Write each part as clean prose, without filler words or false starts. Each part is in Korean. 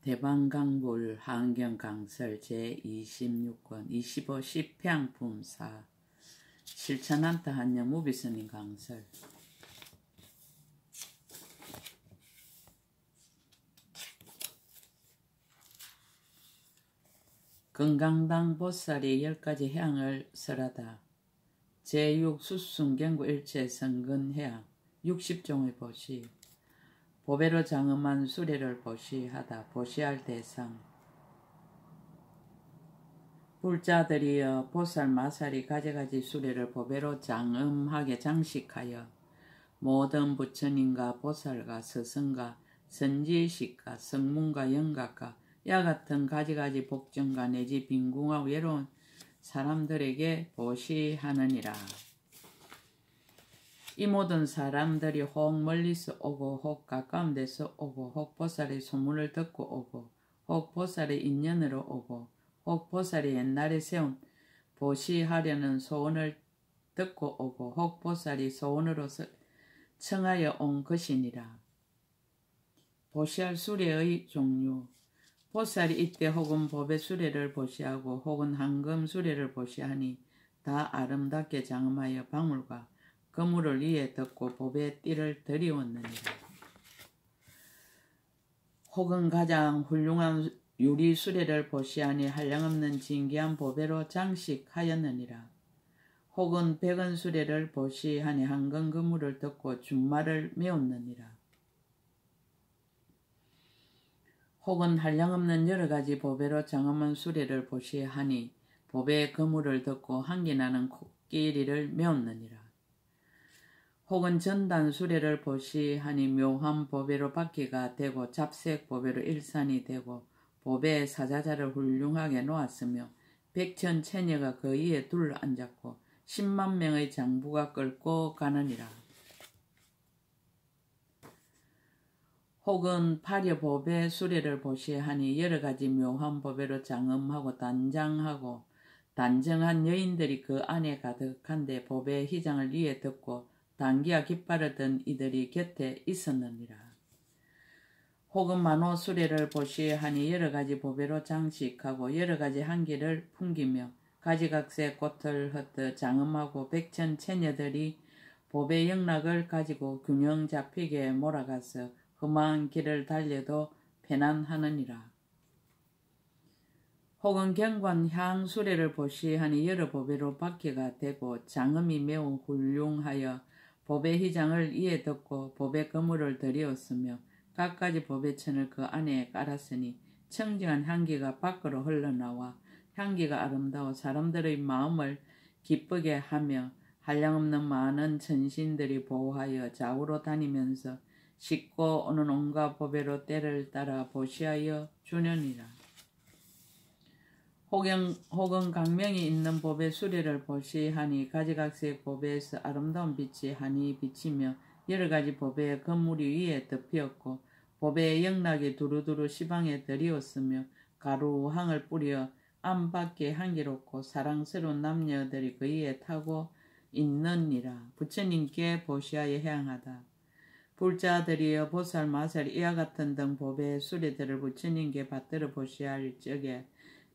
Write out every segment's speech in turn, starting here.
대방강불 환경강설 제26권 25 시평품사 실천한타 한영 무비스님 강설. 건강당 보살이 10가지 향을 설하다. 제6 수순경구 일체 성근해야 60종의 보시. 보배로 장엄한 수레를 보시하다. 보시할 대상. 불자들이여 보살 마살이 가지가지 수레를 보배로 장엄하게 장식하여 모든 부처님과 보살과 스승과 선지식과 성문과 영각과 야 같은 가지가지 복정과 내지 빈궁하고 외로운 사람들에게 보시하느니라. 이 모든 사람들이 혹 멀리서 오고 혹 가까운 데서 오고 혹 보살의 소문을 듣고 오고 혹 보살의 인연으로 오고 혹 보살이 옛날에 세운 보시하려는 소원을 듣고 오고 혹 보살이 소원으로서 청하여 온 것이니라. 보시할 수레의 종류. 보살이 이때 혹은 보배 수레를 보시하고 혹은 황금 수레를 보시하니 다 아름답게 장엄하여 방울과 거물을 위에 덮고 보배의 띠를 들이웠느니라. 혹은 가장 훌륭한 유리 수레를 보시하니 한량없는 진귀한 보배로 장식하였느니라. 혹은 백원 수레를 보시하니 황금 거물을 덮고 준말을 메웠느니라. 혹은 한량없는 여러가지 보배로 장엄한 수레를 보시하니 보배의 거물을 덮고 향기나는 코끼리를 메웠느니라. 혹은 전단 수레를 보시하니 묘한 보배로 바퀴가 되고 잡색 보배로 일산이 되고 보배의 사자자를 훌륭하게 놓았으며 백천 체녀가 그 위에 둘러앉았고 10만 명의 장부가 끌고 가느니라. 혹은 파려 보배 수레를 보시하니 여러가지 묘한 보배로 장엄하고 단장하고 단정한 여인들이 그 안에 가득한데 보배의 휘장을 위에 덮고 단기와 깃발을 든 이들이 곁에 있었느니라. 혹은 만호 수레를 보시하니 여러가지 보배로 장식하고 여러가지 향기를 풍기며 가지각색 꽃을 흩듯 장엄하고 백천 체녀들이 보배 영락을 가지고 균형 잡히게 몰아가서 험한 길을 달려도 편안하느니라. 혹은 경관 향 수레를 보시하니 여러 보배로 바퀴가 되고 장엄이 매우 훌륭하여 보배 휘장을 위에 덮고 보배 거물을 들이었으며 갖가지 보배천을 그 안에 깔았으니 청정한 향기가 밖으로 흘러나와 향기가 아름다워 사람들의 마음을 기쁘게 하며 한량없는 많은 천신들이 보호하여 좌우로 다니면서 싣고 오는 온갖 보배로 때를 따라 보시하여 주느니라. 혹은 강명이 있는 보배 수레를 보시하니 가지각색 보배에서 아름다운 빛이 하니 비치며 여러가지 보배의 거물이 위에 덮였고 보배의 영락이 두루두루 시방에 들이었으며 가루황을 뿌려 안밖에 향기롭고 사랑스러운 남녀들이 그 위에 타고 있느니라. 부처님께 보시하여 향하다. 불자들이여 보살 마살 이와 같은 등 보배의 수레들을 부처님께 받들어 보시할 적에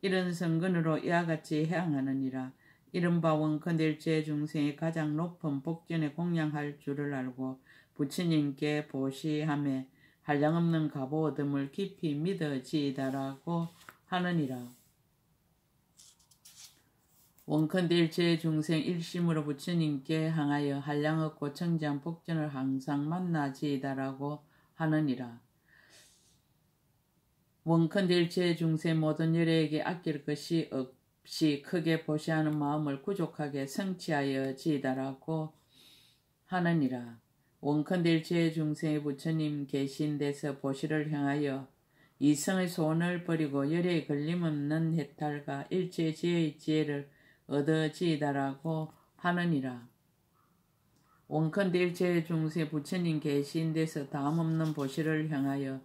이런 성근으로 이와 같이 향하느니라. 이른바 원컨대일체 중생이 가장 높은 복전에 공양할 줄을 알고 부처님께 보시하며 한량없는 가보 얻음을 깊이 믿어지이다라고 하느니라. 원컨대일체 중생 일심으로 부처님께 향하여 한량없고 청지한 복전을 항상 만나지이다라고 하느니라. 원컨대일체 중생 모든 열애에게 아낄 것이 없이 크게 보시하는 마음을 구족하게 성취하여 지이다라고 하느니라. 원컨대일체 중생의 부처님 계신 데서 보시를 향하여 이성의 소원을 버리고 열애에 걸림없는 해탈과 일체지혜의 지혜를 얻어지이다라고 하느니라. 원컨대일체 중생 부처님 계신 데서 다음없는 보시를 향하여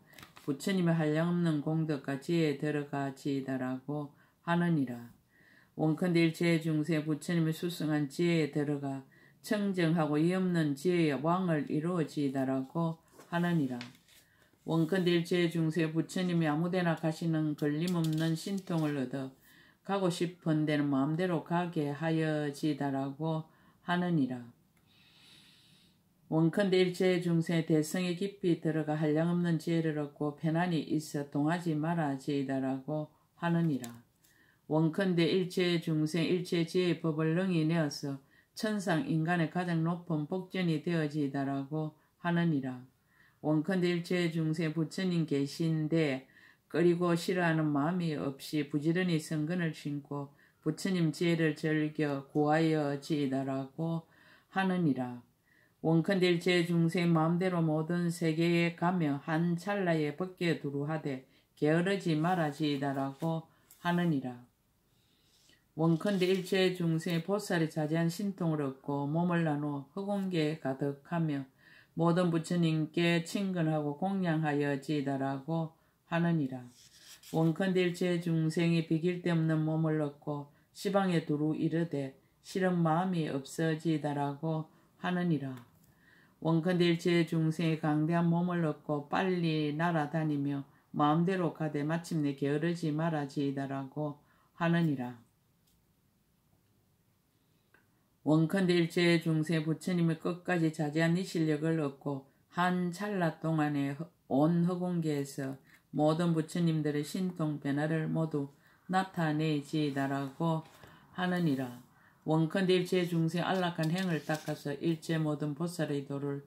부처님의 한량없는 공덕과 지혜에 들어가지이다라고 하느니라. 원컨대일체 중생 부처님의 수승한 지혜에 들어가 청정하고 이없는 지혜의 왕을 이루어지이다라고 하느니라. 원컨대 일체 중세 부처님이 아무데나 가시는 걸림없는 신통을 얻어 가고 싶은 데는 마음대로 가게 하여지다라고 하느니라. 원컨대 일체 중세 대성에 깊이 들어가 한량없는 지혜를 얻고 편안히 있어 동하지 말아지다라고 하느니라. 원컨대 일체 중세 일체 지혜의 법을 능히 내어서 천상 인간의 가장 높은 복전이 되어지다라고 하느니라. 원컨대 일체 중세 부처님 계신데 꺼리고 싫어하는 마음이 없이 부지런히 성근을 신고 부처님 지혜를 즐겨 구하여지다라고 하느니라. 원컨대 일체 중세 마음대로 모든 세계에 가며 한 찰나에 벗게 두루하되 게으르지 말아지다라고 하느니라. 원컨대 일체 중세 보살이 자제한 신통을 얻고 몸을 나누어 허공계에 가득하며 모든 부처님께 친근하고 공양하여지다라고 하느니라. 원컨대 일체 중생이 비길 데 없는 몸을 얻고 시방에 두루 이르되 싫은 마음이 없어지다라고 하느니라. 원컨대 일체 중생이 강대한 몸을 얻고 빨리 날아다니며 마음대로 가되 마침내 게으르지 말아지다라고 하느니라. 원컨대 일체 중세 부처님의 끝까지 자제한 이 실력을 얻고 한 찰나 동안에 온 허공계에서 모든 부처님들의 신통 변화를 모두 나타내지다라고 하느니라. 원컨대 일체 중세 안락한 행을 닦아서 일체 모든 보살의 도를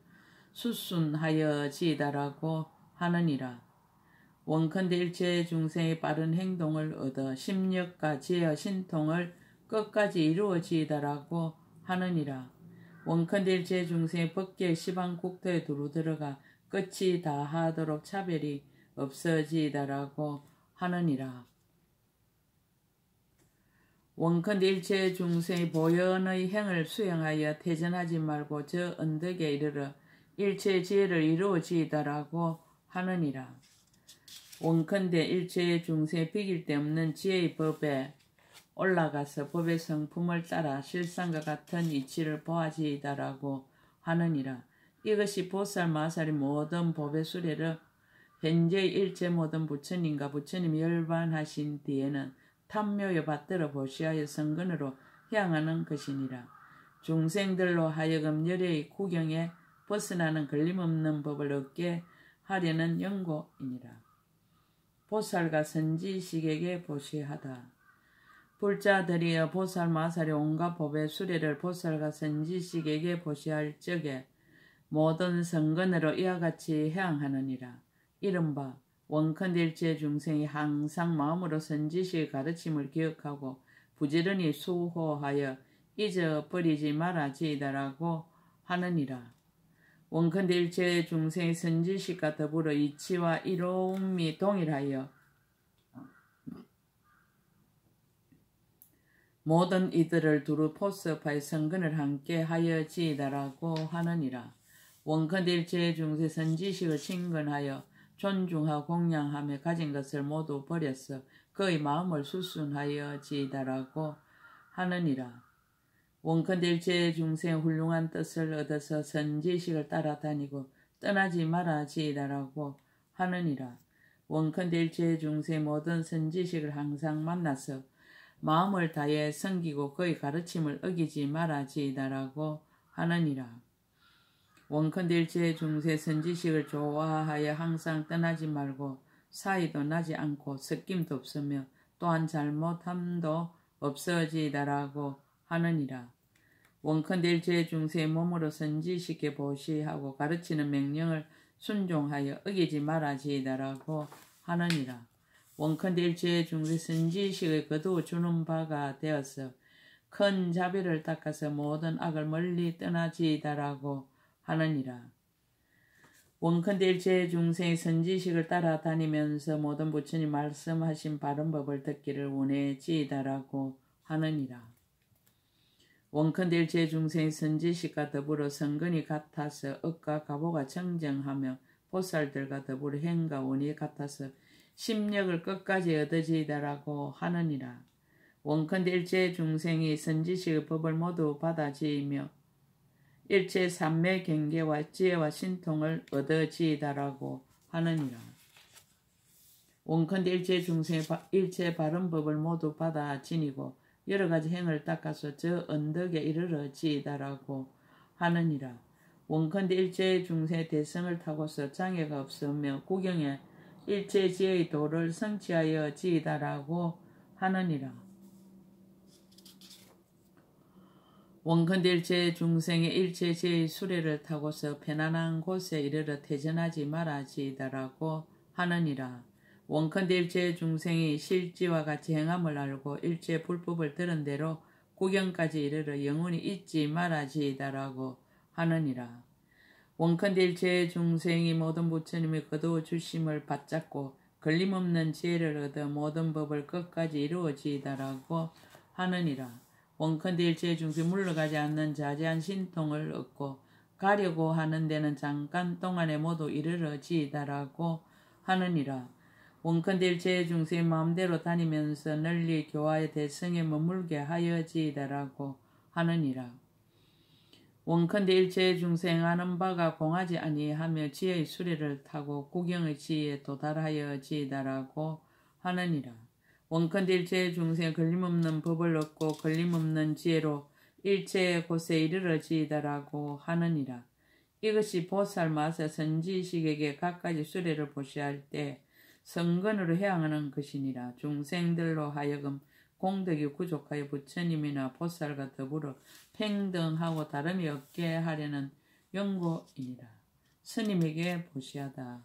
수순하여지다라고 하느니라. 원컨대 일체 중생의 빠른 행동을 얻어 심력과 지혜와 신통을 끝까지 이루어지다라고 하느니라. 원컨대 일체 중생의 법계 시방 국토에 두루 들어가 끝이 다하도록 차별이 없어지다라고 하느니라. 원컨대 일체 중생의 보현의 행을 수행하여 퇴전하지 말고 저 언덕에 이르러 일체 지혜를 이루어지다라고 하느니라. 원컨대 일체 중생의 비길 데 없는 지혜의 법에 올라가서 법의 성품을 따라 실상과 같은 이치를 보아지다라고 하느니라. 이것이 보살 마살이 모든 법의 수레를 현재의 일체 모든 부처님과 부처님이 열반하신 뒤에는 탐묘에 받들어 보시하여 성근으로 향하는 것이니라. 중생들로 하여금 열의 구경에 벗어나는 걸림없는 법을 얻게 하려는 연고이니라. 보살과 선지식에게 보시하다. 불자들이여 보살 마살이 온갖 법의 수레를 보살과 선지식에게 보시할 적에 모든 성근으로 이와 같이 향하느니라. 이른바 원컨대 일체 중생이 항상 마음으로 선지식의 가르침을 기억하고 부지런히 수호하여 잊어버리지 말아지다라고 하느니라. 원컨대 일체 중생의 선지식과 더불어 이치와 이로움이 동일하여 모든 이들을 두루 포섭하여 성근을 함께 하여지다라고 하느니라. 원컨대 일체 중세 선지식을 친근하여 존중하고 공양하며 가진 것을 모두 버려서 그의 마음을 수순하여지다라고 하느니라. 원컨대 일체 중생의 훌륭한 뜻을 얻어서 선지식을 따라다니고 떠나지 말아지다라고 하느니라. 원컨대 일체 중생의 모든 선지식을 항상 만나서 마음을 다해 섬기고 그의 가르침을 어기지 말아지다라고 하느니라. 원컨대 일체 중세 선지식을 좋아하여 항상 떠나지 말고 사이도 나지 않고 섞임도 없으며 또한 잘못함도 없어지다라고 하느니라. 원컨대 일체 중세의 몸으로 선지식에 보시하고 가르치는 명령을 순종하여 어기지 말아지다라고 하느니라. 원컨대 일체 중세 선지식의 거두 주는 바가 되어서 큰 자비를 닦아서 모든 악을 멀리 떠나지다라고 하느니라. 원컨대 일체 중생의 선지식을 따라다니면서 모든 부처님 말씀하신 바른 법을 듣기를 원해지다라고 하느니라. 원컨대 일체 중생의 선지식과 더불어 성근이 같아서 억과 가보가 청정하며 보살들과 더불어 행과 원이 같아서 심력을 끝까지 얻어지다라고 하느니라. 원컨대 일체 중생이 선지식의 법을 모두 받아지이며 일체 삼매 경계와 지혜와 신통을 얻어지다라고 하느니라. 원컨대 일체 중생의 일체 바른 법을 모두 받아 지니고 여러 가지 행을 닦아서 저 언덕에 이르러 지이다라고 하느니라. 원컨대 일체 중생의 대성을 타고서 장애가 없으며 구경에 일체 지의 도를 성취하여 지이다라고 하느니라. 원컨대 일체 중생의 일체 지의 수레를 타고서 편안한 곳에 이르러 퇴전하지 말아 지이다라고 하느니라. 원컨대 일체 중생이 실지와 같이 행함을 알고 일체 불법을 들은 대로 구경까지 이르러 영원히 잊지 말아지이다라고 하느니라. 원컨대 일체 중생이 모든 부처님의 거두어 주심을 받잡고 걸림없는 지혜를 얻어 모든 법을 끝까지 이루어지이다라고 하느니라. 원컨대 일체 중생 물러가지 않는 자제한 신통을 얻고 가려고 하는 데는 잠깐 동안에 모두 이르러지이다라고 하느니라. 원컨대 일체 중생의 마음대로 다니면서 널리 교화의 대성에 머물게 하여지이다라고 하느니라. 원컨대 일체 중생하는 바가 공하지 아니하며 지혜의 수레를 타고 구경의 지혜에 도달하여지이다라고 하느니라. 원컨대 일체 중생 걸림없는 법을 얻고 걸림없는 지혜로 일체의 곳에 이르러지이다라고 하느니라. 이것이 보살마사 선지식에게 갖가지 수레를 보시할 때 성근으로 해양하는 것이니라. 중생들로 하여금 공덕이 부족하여 부처님이나 보살과 더불어 평등하고 다름이 없게 하려는 연고이니라. 스님에게 보시하다.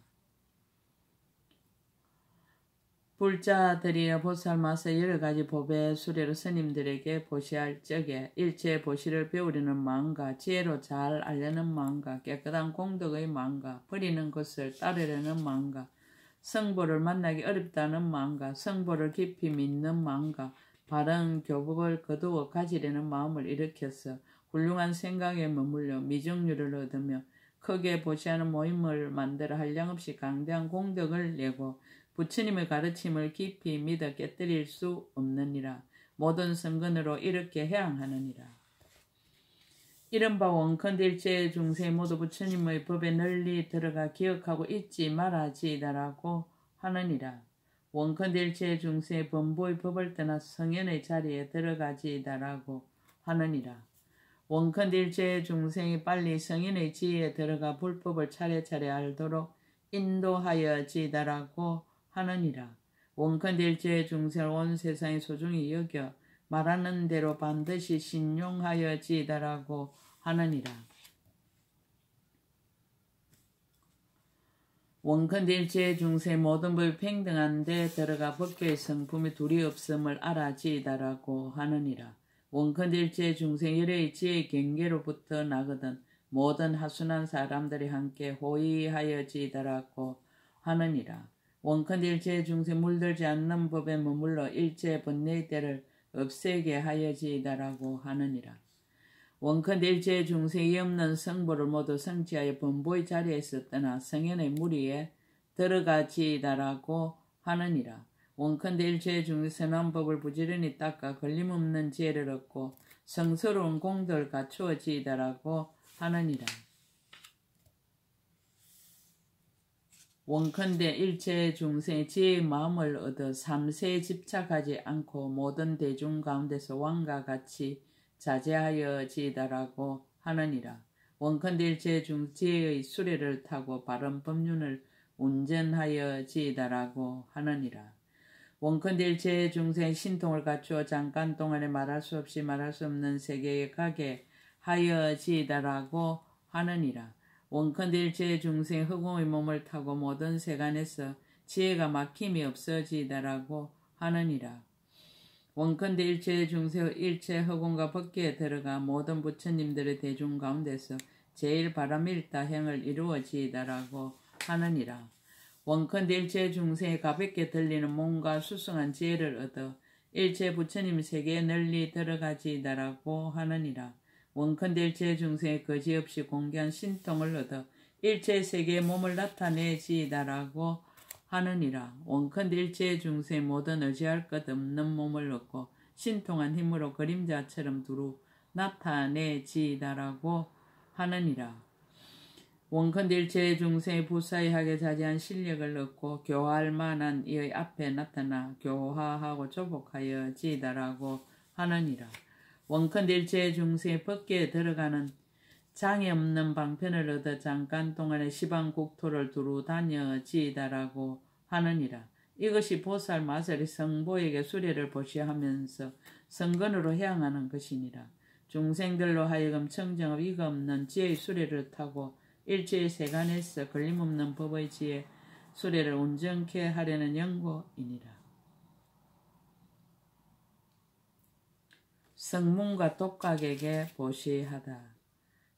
불자들이 보살마사 여러가지 법의 수레로 스님들에게 보시할 적에 일체 보시를 배우려는 마음과 지혜로 잘 알려는 마음과 깨끗한 공덕의 마음과 버리는 것을 따르려는 마음과 성보를 만나기 어렵다는 마음과 성보를 깊이 믿는 마음과 바른 교법을 거두어 가지려는 마음을 일으켜서 훌륭한 생각에 머물러 미정률을 얻으며 크게 보시하는 모임을 만들어 한량없이 강대한 공덕을 내고 부처님의 가르침을 깊이 믿어 깨뜨릴 수 없느니라. 모든 성근으로 이렇게 해양하느니라. 이른바 원컨대 일체 중생 모두 부처님의 법에 널리 들어가 기억하고 잊지 말아지이다라고 하느니라. 원컨대 일체 중생의 범보의 법을 떠나 성현의 자리에 들어가지이다라고 하느니라. 원컨대 일체 중생이 빨리 성현의 지혜에 들어가 불법을 차례차례 알도록 인도하여지이다라고 하느니라. 원컨대 일체 중생을 온 세상에 소중히 여겨 말하는 대로 반드시 신용하여지이다라고 하느니라. 원컨대 일체 중생 모든 법이 평등한데 들어가 법교의 성품이 둘이 없음을 알아지이다라고 하느니라. 원컨대 일체 중생 열의 지혜의 경계로부터 나거든 모든 하순한 사람들이 함께 호의하여지이다라고 하느니라. 원컨대 일체 중생 물들지 않는 법에 머물러 일체 번뇌의 때를 없애게 하여지이다라고 하느니라. 원컨대 일체 중생이 없는 성보를 모두 성취하여 범보의 자리에서 떠나 성현의 무리에 들어가지이다라고 하느니라. 원컨대 일체 중생 선한 법을 부지런히 닦아 걸림없는 지혜를 얻고 성스러운 공덕을 갖추어지이다라고 하느니라. 원컨대 일체 중생의 지혜의 마음을 얻어 삼세에 집착하지 않고 모든 대중 가운데서 왕과 같이 자제하여지이다라고 하느니라. 원컨대 일체 지혜의 수레를 타고 바른 법륜을 운전하여지이다라고 하느니라. 원컨대 일체 중생의 신통을 갖추어 잠깐 동안에 말할 수 없이 말할 수 없는 세계에 가게 하여지이다라고 하느니라. 원컨대 일체 중생의 허공의 몸을 타고 모든 세간에서 지혜가 막힘이 없어지이다라고 하느니라. 원컨대 일체 중생의 일체 허공과 법계에 들어가 모든 부처님들의 대중 가운데서 제일 바람일다 행을 이루어지이다라고 하느니라. 원컨대 일체 중생의 가볍게 들리는 몸과 수승한 지혜를 얻어 일체 부처님 세계에 널리 들어가지이다라고 하느니라. 원컨대 일체 중생의 거지없이 공개한 신통을 얻어 일체 세계의 몸을 나타내지이다라고 하느니라. 원컨대 일체 중생의 모든 의지할 것 없는 몸을 얻고 신통한 힘으로 그림자처럼 두루 나타내지이다라고 하느니라. 원컨대 일체 중생이 부사이하게 자제한 실력을 얻고 교화할 만한 이의 앞에 나타나 교화하고 조복하여 지이다라고 하느니라. 원컨대 일체 중생이 법계에 들어가는 장애 없는 방편을 얻어 잠깐 동안의 시방 국토를 두루 다녀 지이다라고 하느니라. 이것이 보살 마살이 성보에게 수레를 보시하면서 성근으로 향하는 것이니라. 중생들로 하여금 청정업 이가 없는 지혜의 수레를 타고 일체의 세간에서 걸림없는 법의 지혜 수레를 온전케 하려는 연고이니라. 성문과 독각에게 보시하다.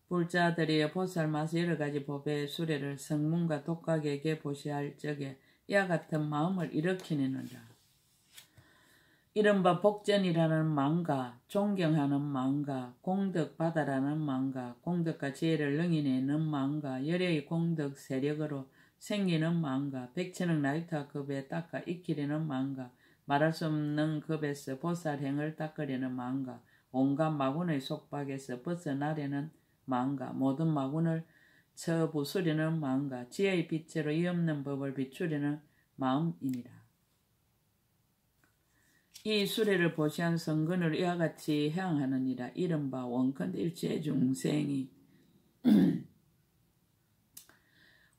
불자들이 보살마서 여러가지 법의 수레를 성문과 독각에게 보시할 적에 이와 같은 마음을 일으키느니라. 이른바 복전이라는 마음과 존경하는 마음과 공덕받아라는 마음과 공덕과 지혜를 능이내는 마음과 열애의 공덕 세력으로 생기는 마음과 백천억 나이타 급에 닦아 익히려는 마음과 말할 수 없는 급에서 보살행을 닦으려는 마음과 온갖 마군의 속박에서 벗어나려는 마음과 모든 마군을 처부수려는 마음과 지혜의 빛으로 이 없는 법을 비추려는 마음이니라. 이 수레를 보시한 성근을 이와 같이 향하느니라. 이른바 원컨대 일체 중생이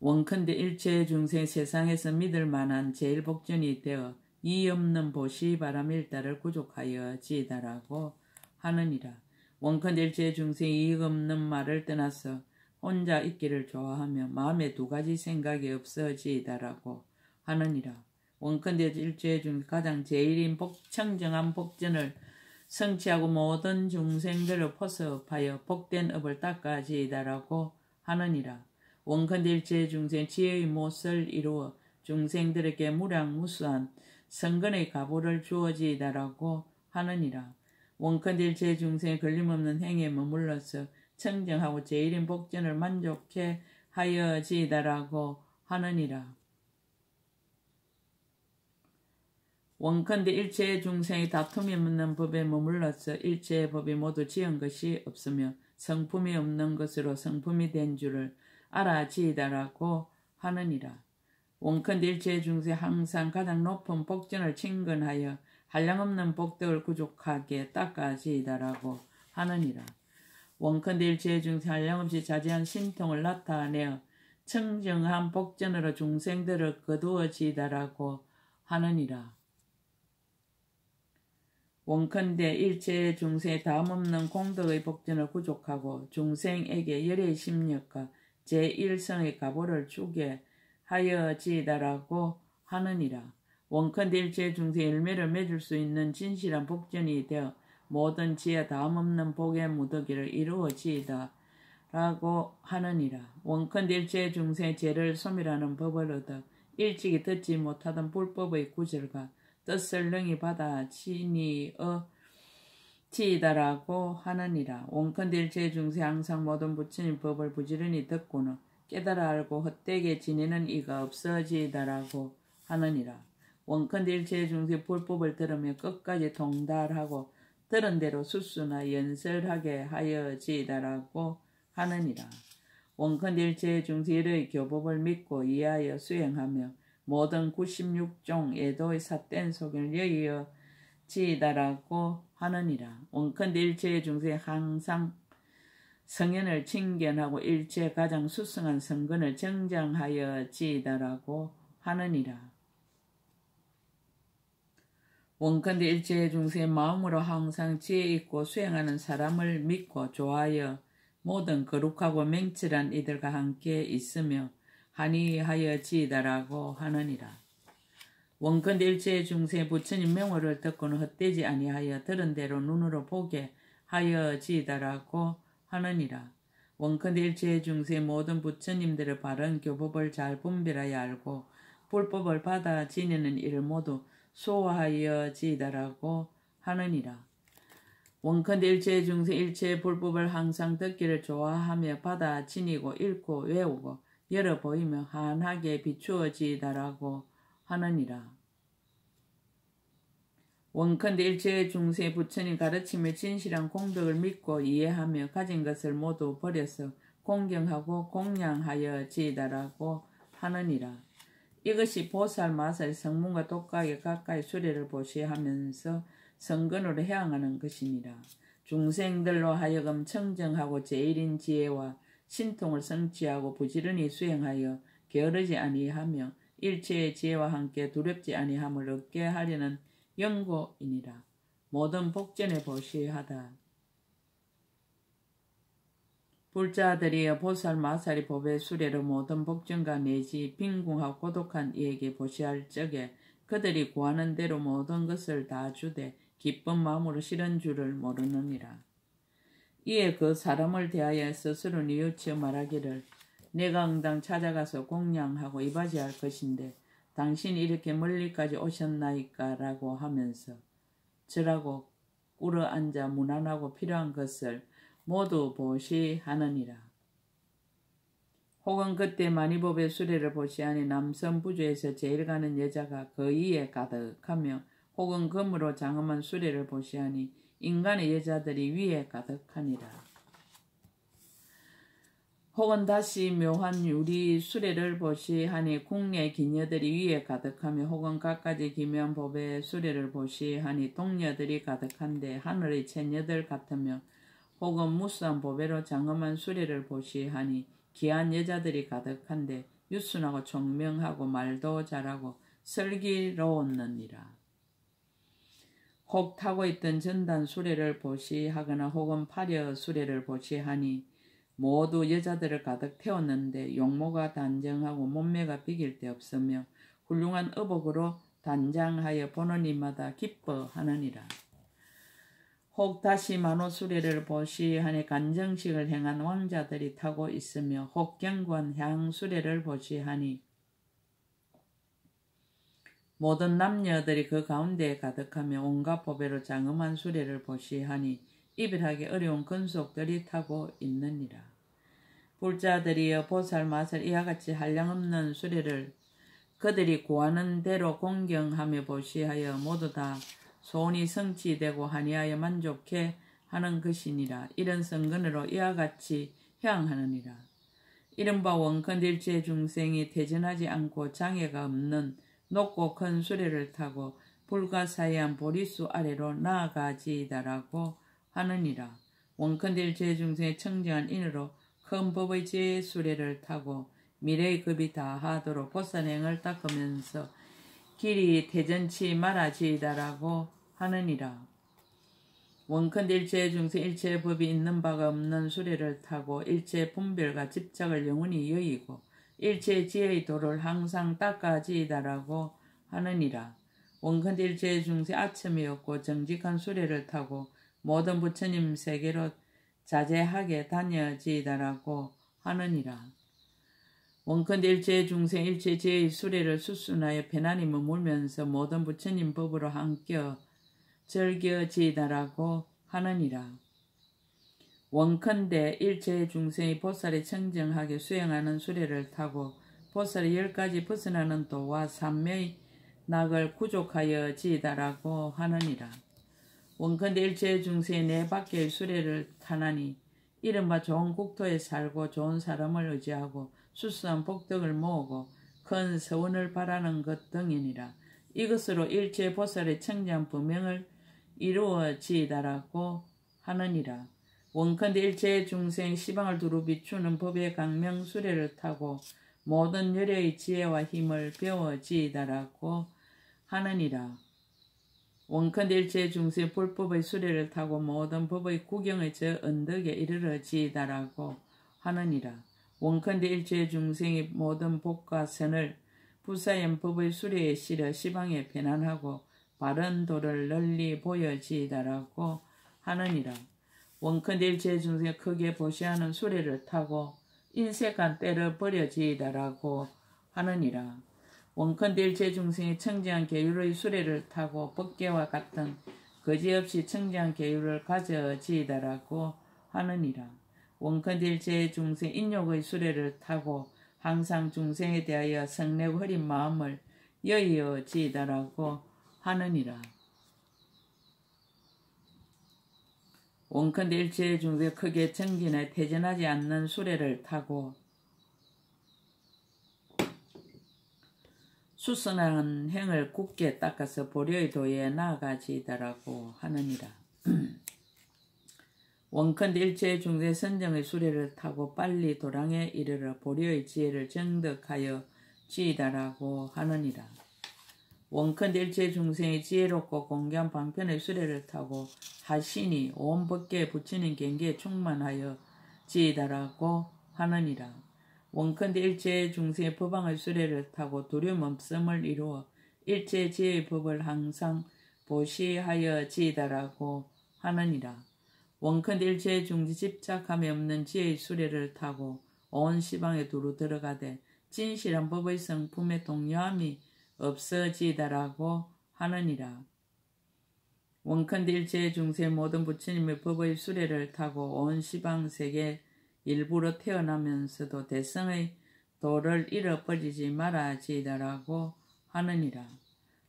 원컨대 일체 중생 세상에서 믿을 만한 제일 복전이 되어 이 없는 보시 바람 일다를 구족하여 지이다라고 하느니라. 원컨대 일체 중생이 이익 없는 말을 떠나서 혼자 있기를 좋아하며 마음에 두 가지 생각이 없어지이다라고 하느니라. 원컨대 일체 중 가장 제일인 청정한 복전을 성취하고 모든 중생들을 포섭하여 복된 업을 닦아지이다라고 하느니라. 원컨대 일체 중생 지혜의 못을 이루어 중생들에게 무량무수한 성근의 가보를 주어지이다라고 하느니라. 원컨대 일체 중생의 걸림없는 행에 머물러서 청정하고 제일인 복전을 만족해 하여지이다라고 하느니라. 원컨대 일체의 중생이 다툼이 없는 법에 머물러서 일체의 법이 모두 지은 것이 없으며 성품이 없는 것으로 성품이 된 줄을 알아지이다라고 하느니라. 원컨대 일체의 중생 항상 가장 높은 복전을 친근하여 한량없는 복덕을 구족하게 닦아지이다라고 하느니라. 원컨대 일체의 중생 한량없이 자제한 신통을 나타내어 청정한 복전으로 중생들을 거두어지이다라고 하느니라. 원컨대 일체의 중생의 다음없는 공덕의 복전을 구족하고 중생에게 열애의 심력과 제1성의 가보를 주게 하여지이다라고 하느니라. 원컨대 일체의 중생의 열매를 맺을 수 있는 진실한 복전이 되어 모든 지혜 다음없는 복의 무더기를 이루어지이다라고 하느니라. 원컨대 일체의 중생의 죄를 소멸하는 법을 얻어 일찍이 듣지 못하던 불법의 구절과 뜻을 능히 받아 지이다라고 하느니라. 원컨대 일체의 중생 항상 모든 부처님 법을 부지런히 듣고는 깨달아 알고 헛되게 지내는 이가 없어지이다라고 하느니라. 원컨대 일체의 중생 불법을 들으며 끝까지 통달하고 들은 대로 수수나 연설하게 하여지이다라고 하느니라. 원컨대 일체의 중생의 교법을 믿고 이해하여 수행하며 모든 96종 예도의 삿된 속을 여의어지이다라고 하느니라. 원컨대 일체의 중생 항상 성현을 칭견하고 일체 가장 수승한 성근을 정정하여지이다라고 하느니라. 원컨대 일체의 중생의 마음으로 항상 지혜 있고 수행하는 사람을 믿고 좋아하여 모든 거룩하고 맹철한 이들과 함께 있으며 한이하여지이다라고 하느니라. 원컨대 일체의 중생의 부처님 명호를 듣고는 헛되지 아니하여 들은 대로 눈으로 보게 하여지이다라고 하느니라. 원컨대 일체의 중생의 모든 부처님들의 바른 교법을 잘 분별하여 알고 불법을 받아 지내는 일을 모두 수호하여지이다라고 하느니라. 원컨대 일체의 중생 일체의 불법을 항상 듣기를 좋아하며 받아 지니고 읽고 외우고 열어 보이며 환하게 비추어지이다라고 하느니라. 원컨대 일체의 중생의 부처님 가르침의 진실한 공덕을 믿고 이해하며 가진 것을 모두 버려서 공경하고 공양하여 지이다라고 하느니라. 이것이 보살 마살 성문과 독각에 가까이 수레를 보시하면서 성근으로 향하는 것이니라. 중생들로 하여금 청정하고 제일인 지혜와 신통을 성취하고 부지런히 수행하여 게으르지 아니하며 일체의 지혜와 함께 두렵지 아니함을 얻게 하려는 연고이니라. 모든 복전에 보시하다. 불자들이 보살 마살이 법의 수레로 모든 복전과 내지 빈궁하고 고독한 이에게 보시할 적에 그들이 구하는 대로 모든 것을 다 주되 기쁜 마음으로 실은 줄을 모르느니라. 이에 그 사람을 대하여 스스로 뉘우쳐 말하기를 내가 응당 찾아가서 공양하고 이바지할 것인데 당신이 이렇게 멀리까지 오셨나이까 라고 하면서 절하고 꿇어 앉아 무난하고 필요한 것을 모두 보시하느니라. 혹은 그때 만이법의 수레를 보시하니 남선 부주에서 제일 가는 여자가 그 위에 가득하며 혹은 금으로 장엄한 수레를 보시하니 인간의 여자들이 위에 가득하니라. 혹은 다시 묘한 유리 수레를 보시하니 국내 기녀들이 위에 가득하며 혹은 갖가지 기묘한 법의 수레를 보시하니 동녀들이 가득한데 하늘의 처녀들 같으며 혹은 무수한 보배로 장엄한 수레를 보시하니 귀한 여자들이 가득한데 유순하고 총명하고 말도 잘하고 슬기로웠느니라. 혹 타고 있던 전단 수레를 보시하거나 혹은 파려 수레를 보시하니 모두 여자들을 가득 태웠는데 용모가 단정하고 몸매가 비길 데 없으며 훌륭한 의복으로 단장하여 보는 이마다 기뻐하느니라. 혹 다시 만호 수레를 보시하니 간정식을 행한 왕자들이 타고 있으며 혹 견고한 향 수레를 보시하니 모든 남녀들이 그 가운데에 가득하며 온갖 보배로 장엄한 수레를 보시하니 이별하기 어려운 근속들이 타고 있느니라. 불자들이여 보살 마살 이와 같이 한량없는 수레를 그들이 구하는 대로 공경하며 보시하여 모두 다 소원이 성취되고 하니하여 만족해 하는 것이니라. 이런 성근으로 이와 같이 향하느니라. 이른바 원컨일체 중생이 퇴전하지 않고 장애가 없는 높고 큰 수레를 타고 불가사의한 보리수 아래로 나아가지이다라고 하느니라. 원컨일체 중생의 청정한 인으로 큰 법의 제 수레를 타고 미래의 급이 다하도록 보살행을 닦으면서 길이 퇴전치 말아지이다라고 하느니라. 원컨 일체 중생 일체의 법이 있는 바가 없는 수레를 타고 일체의 분별과 집착을 영원히 여의고 일체의 지혜의 도를 항상 닦아지이다라고 하느니라. 원컨 일체의 중생 아첨이 없고 정직한 수레를 타고 모든 부처님 세계로 자제하게 다녀지이다라고 하느니라. 원컨 일체의 중생 일체 지혜의 수레를 수순하여 편안히 머물면서 모든 부처님 법으로 함께 즐겨지이다라고 하느니라. 원컨대 일체의 중생이 보살이 청정하게 수행하는 수레를 타고 보살이 10가지 벗어나는 도와 삼매의 낙을 구족하여 지이다라고 하느니라. 원컨대 일체의 중생이 네 바퀴의 수레를 타나니 이른바 좋은 국토에 살고 좋은 사람을 의지하고 수수한 복덕을 모으고 큰 서원을 바라는 것 등이니라. 이것으로 일체 보살의 청정 범행을 이루어지이다라고 하느니라. 원컨대 일체의 중생 시방을 두루 비추는 법의 강명 수레를 타고 모든 열의 지혜와 힘을 배워지이다라고 하느니라. 원컨대 일체의 중생 불법의 수레를 타고 모든 법의 구경의 저 언덕에 이르러지이다라고 하느니라. 원컨대 일체의 중생이 모든 복과 선을 부사연 법의 수레에 실어 시방에 편안하고 바른 도를 널리 보여지이다라고 하느니라. 원컨대 일체의 중생이 크게 보시하는 수레를 타고 인색한 때를 버려지이다라고 하느니라. 원컨대 일체 중생이 청정한 계율의 수레를 타고 법계와 같은 거지없이 청정한 계율을 가져지이다라고 하느니라. 원컨대 일체 중생 인욕의 수레를 타고 항상 중생에 대하여 성내고 흐린 마음을 여의어지이다라고 하느니라. 원컨대 일체 중세 크게 정진해 퇴진하지 않는 수레를 타고 수선한 행을 굳게 닦아서 보려의 도에 나아가지이다라고 하느니라. 원컨대 일체 중세 선정의 수레를 타고 빨리 도랑에 이르러 보려의 지혜를 정득하여 지이다라고 하느니라. 원컨대 일체 중생의 지혜롭고 공견 방편의 수레를 타고 하신이 온 법계에 붙이는 경계에 충만하여 지이다라고 하느니라. 원컨대 일체 중생의 법왕의 수레를 타고 두려움 없음을 이루어 일체 지혜의 법을 항상 보시하여 지이다라고 하느니라. 원컨대 일체 중지 집착함이 없는 지혜의 수레를 타고 온 시방에 두루 들어가되 진실한 법의 성품에 동요함이 없어지다라고 하느니라. 원컨대 일체 중세 모든 부처님의 법의 수레를 타고 온 시방 세계 일부러 태어나면서도 대성의 도를 잃어버리지 말아지다라고 하느니라.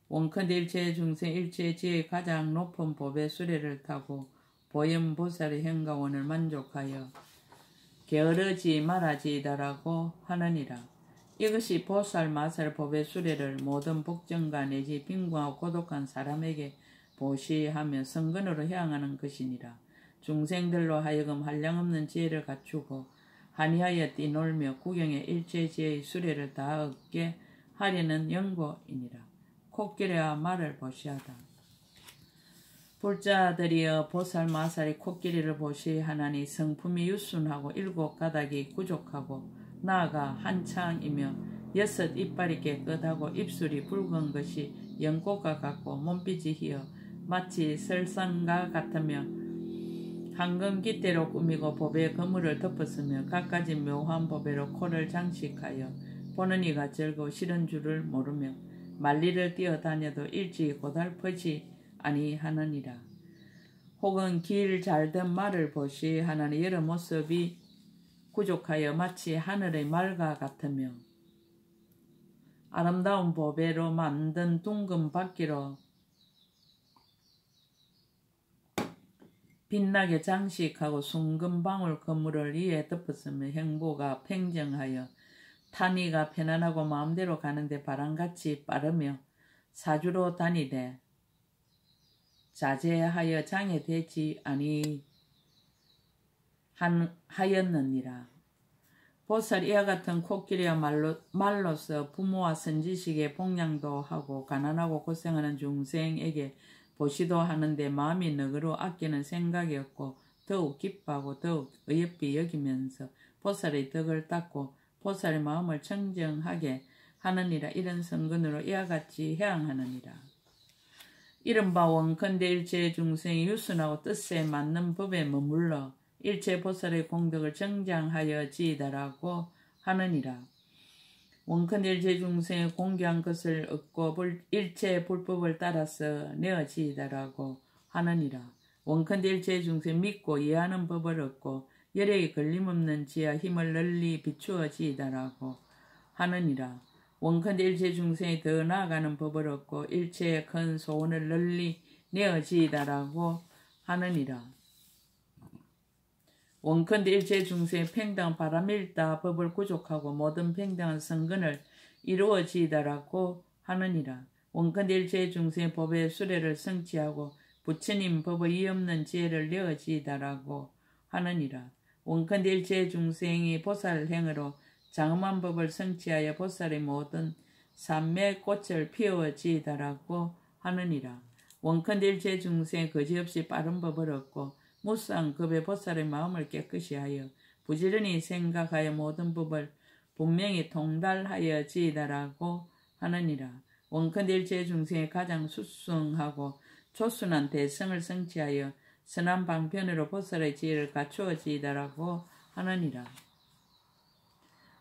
원컨대 일체 중세 일체 지혜의 가장 높은 법의 수레를 타고 보현보살의 행가원을 만족하여 게으르지 말아지다라고 하느니라. 이것이 보살 마살 법의 수레를 모든 복정가 내지 빈궁하고 고독한 사람에게 보시하며 성근으로 향하는 것이니라. 중생들로 하여금 한량없는 지혜를 갖추고 한이하여 뛰놀며 구경에 일체 지혜의 수레를 다 얻게 하려는 연고이니라. 코끼리와 말을 보시하다. 불자들이여 보살 마살이 코끼리를 보시하나니 성품이 유순하고 일곱 가닥이 부족하고 나아가 한창이며 여섯 이빨이 깨끗하고 입술이 붉은 것이 연꽃과 같고 몸빛이 희어 마치 설상과 같으며 황금 깃대로 꾸미고 보배 그물을 덮었으며 갖가지 묘한 보배로 코를 장식하여 보는 이가 즐거워 싫은 줄을 모르며 만리를 뛰어다녀도 일찍 고달프지 아니하느니라. 혹은 길 잘된 말을 보시하나니 여러 모습이 부족하여 마치 하늘의 말과 같으며 아름다운 보배로 만든 둥근 바퀴로 빛나게 장식하고 숭근 방울 그물을 위에 덮었으며 행보가 팽정하여 타니가 편안하고 마음대로 가는데 바람같이 빠르며 사주로 다니되 자제하여 장애되지 아니하였느니라. 보살 이와 같은 코끼리와 말로서 부모와 선지식에 복양도 하고 가난하고 고생하는 중생에게 보시도 하는데 마음이 너그러 아끼는 생각이 없고 더욱 기뻐하고 더욱 어여삐 여기면서 보살의 덕을 닦고 보살의 마음을 청정하게 하느니라. 이런 성근으로 이와 같이 해양하느니라. 이른바 원컨대 일체 중생이 유순하고 뜻에 맞는 법에 머물러 일체 보살의 공덕을 정장하여 지이다라고 하느니라. 원컨대 일체 중생의 공개한 것을 얻고 일체 불법을 따라서 내어지이다라고 하느니라. 원컨대 일체 중생 믿고 이해하는 법을 얻고 열애에 걸림없는 지혜와 힘을 널리 비추어지이다라고 하느니라. 원컨대 일체 중생이 더 나아가는 법을 얻고 일체의 큰 소원을 널리 내어지이다라고 하느니라. 원컨대 일체 중생의 평등한 바람일다 법을 구족하고 모든 평등한 성근을 이루어지이다라고 하느니라. 원컨대 일체 중생의 법의 수레를 성취하고 부처님 법의 이없는 지혜를 내어지이다라고 하느니라. 원컨대 일체 중생이 보살행으로 장엄한 법을 성취하여 보살의 모든 삼매 꽃을 피워지이다라고 하느니라. 원컨대 일체 중생이 거지없이 빠른 법을 얻고 무쌍급의 보살의 마음을 깨끗이 하여 부지런히 생각하여 모든 법을 분명히 통달하여 지이다라고 하느니라. 원컨대 일체 중생의 가장 수승하고 조순한 대성을 성취하여 선한 방편으로 보살의 지혜를 갖추어 지이다라고 하느니라.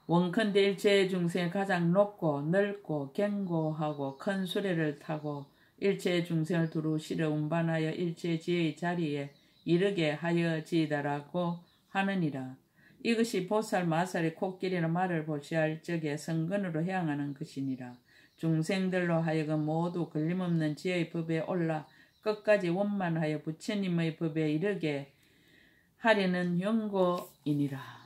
원컨대 일체 중생의 가장 높고 넓고 견고하고 큰 수레를 타고 일체 중생을 두루 실어 운반하여 일체 지혜의 자리에 이르게 하여지이다라고 하느니라. 이것이 보살 마살의 코끼리는 말을 보시할 적에 성근으로 향하는 것이니라. 중생들로 하여금 모두 걸림없는 지혜의 법에 올라 끝까지 원만하여 부처님의 법에 이르게 하려는 연고이니라.